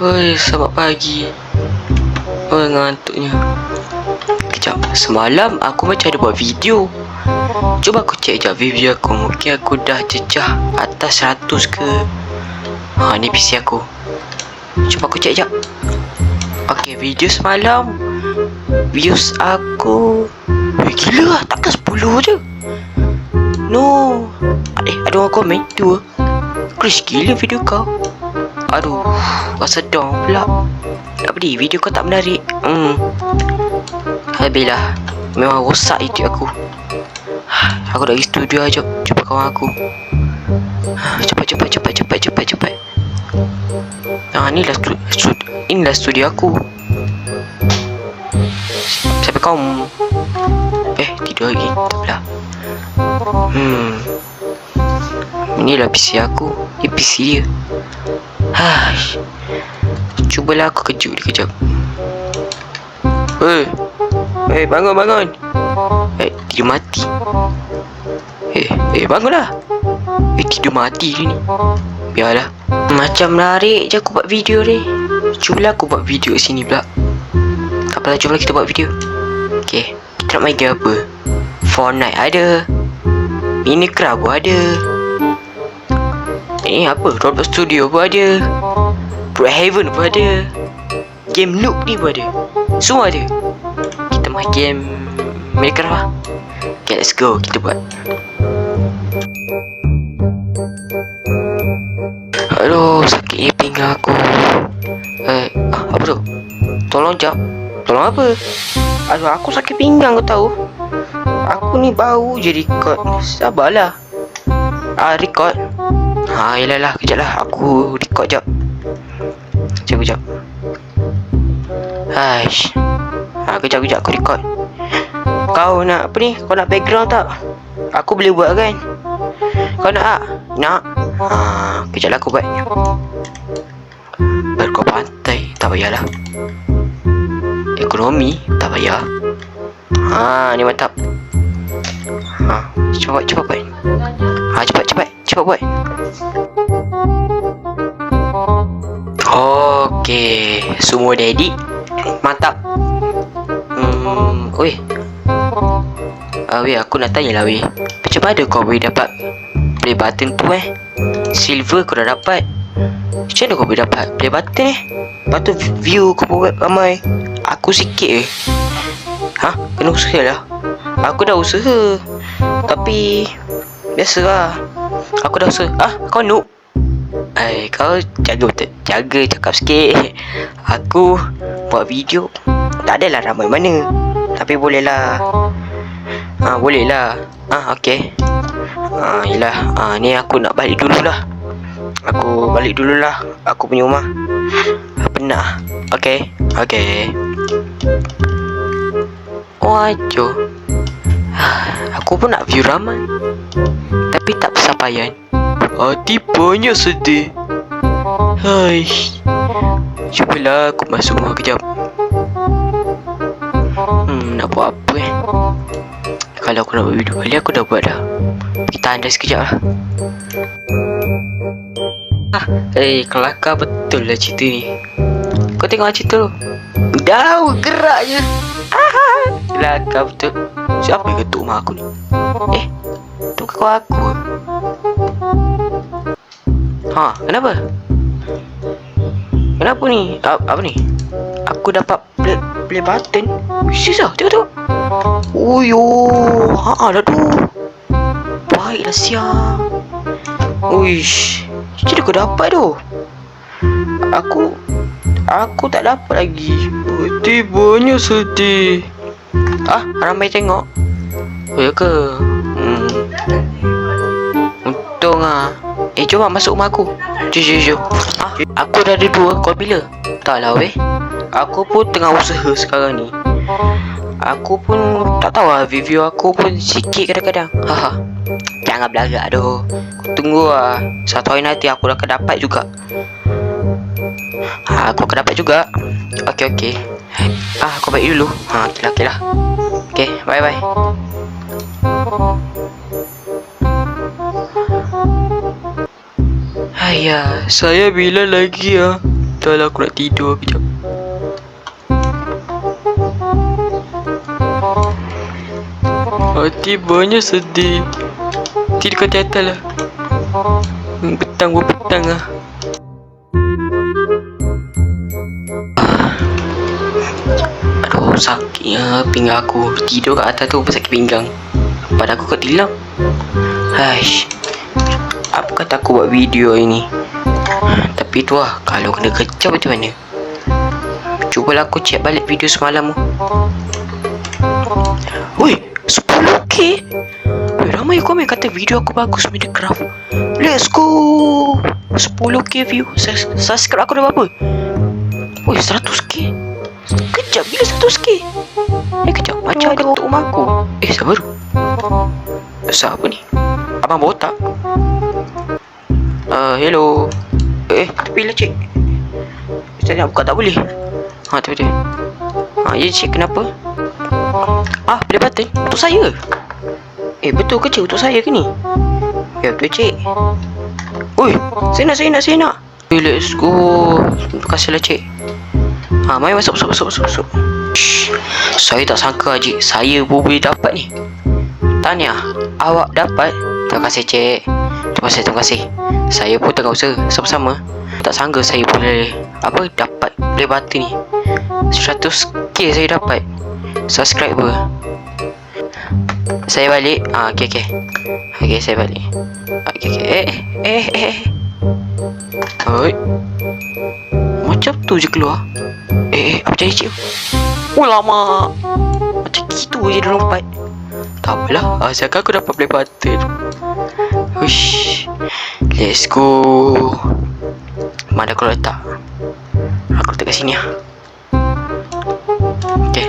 Oi, selamat pagi. Oi, ngantuknya. Kejap, semalam aku macam ada buat video. Cuba aku cek sekejap video aku. Mungkin aku dah jejah atas 100 ke. Ni PC aku. Cuba aku cek sekejap. Okay, video semalam views aku gila lah, takkan 10 je. No. Ada orang komen 2. Crash gila video kau. Aduh, rasa down pula. Tak pedih, video kau tak menarik. Habislah. Memang rosak YouTube aku. Aku nak pergi studio lah, jumpa kawan aku. Cepat. Inilah studio aku. Sampai kau tidur lagi. Tak apalah. Inilah PC aku. Ini PC dia. Cubalah aku kejut dia kejap. Bangun. Tidur mati. Bangunlah. Tidur mati dia ni. Biarlah. Macam menarik je aku buat video ni. Cubalah aku buat video sini pula. Tak apalah, cubalah kita buat video. Okay, kita nak main game apa? Fortnite ada, Minecraft pun ada. Apa? Roblox Studio pun ada, Brookhaven pun ada, game Noob ni pun ada. Semua ada. Kita main game Minecraft lah. Okay, let's go. Kita buat. Aduh, sakit pinggang aku. Apa tu? Tolong jap. Tolong apa? Aduh, aku sakit pinggang kau tahu. Aku ni baru je record. Sabarlah. Record. Yelah, kejap lah. Aku record jap. Kejap. Kejap aku record. Kau nak apa ni? Kau nak background tak? Aku boleh buat kan? Kau nak tak? Nak? Kejap lah aku buat. Baru kau pantai. Tak payahlah. Ekonomi. Tak payah. Ni mantap. Cepat buat. Cepat buat. Okay, semua dah edit. Mantap. Aku nak tanya lah macam mana kau boleh dapat play button tu Silver kau dah dapat. Macam mana kau boleh dapat play button Lepas tu view kau buat ramai. Aku sikit kena usaha lah. Aku dah usaha, tapi biasalah. Aku dah usaha. Kau noob. Kau jaga cakap sikit. Aku buat video tak adalah ramai mana, tapi bolehlah. Bolehlah. Okay. Yelah. Ni aku nak balik dululah. Aku punya rumah. Penat. Okay. Wajoh. Aku pun nak view ramai, tapi tak bersampaian. Hati banyak sedih. Cubalah aku masuk rumah kejap. Nak buat apa Kalau aku nak buat video kali, aku dah buat dah. Kita anda sekejap lah. Kelakar betul lah cerita ni. Kau tengok cerita tu. Dah gerak je. Kelakar betul. Siapa yang ketuk rumah aku ni? Tu kakak aku. Kenapa? Kenapa ni? Apa ni? Aku dapat play button. Sis lah, tengok. Dah tu. Baiklah siang. Jadi kau dapat tu. Aku tak dapat lagi. Tibanya sedih. Ramai tengok. Ya ke? Untung jom masuk rumah aku. Jom. Aku dah ada 2. Kau bila? Tak lah aku pun tengah usaha sekarang ni. Aku pun tak tahu lah. Video aku pun sikit kadang-kadang. Jangan belagak doh. Tunggu lah. Satu hari nanti aku akan dapat juga. Aku akan dapat juga. Okay. Aku balik dulu. Okay lah. Okay, bye. Saya bila lagi Entahlah, aku nak tidur kejap. Hati banyak sedih. Tidur kat atas lah. Petang lah. Aduh, sakitnya pinggang aku. Tidur kat atas tu sakit pinggang. Pada aku kat tilam. Haish, apa kata aku buat video ini? Tapi tu lah, kalau kena kecap macam mana? Cubalah aku check balik video semalam tu. Woi, 10k. Ramai komen kata video aku bagus, Minecraft. Let's go. 10k view. Subscribe aku dah berapa? Woi, 100k. Kejap, bila 100k? Kejap, macam ada untuk rumah aku. Siapa tu? Siapa ni? Abang botak? Hello. Tepi lah, cik. Saya nak buka tak boleh. Tepi dia. Ya, cik, kenapa? Play button? Untuk saya? Betul ke, cik? Untuk saya ke ni? Ya, betul, cik. Oi, saya nak. Let's go. Terima kasih lah, cik. Mari masuk. Shh. Saya tak sangka, cik, saya pun boleh dapat ni. Tahniah, awak dapat. Terima kasih, cik. Terima kasih. Saya pun tengah usaha sama-sama. Tak sangka saya boleh dapat play button ni. 100k saya dapat subscriber. Saya balik. Okay, saya balik. Okay. Oi. Macam tu je keluar. Apa jadi, cik? Lama. Macam gitu je dia lompat. Tak apalah, asalkan aku dapat play button. Hush. Let's go. Mana aku letak? Aku letak kat sini lah. Okay.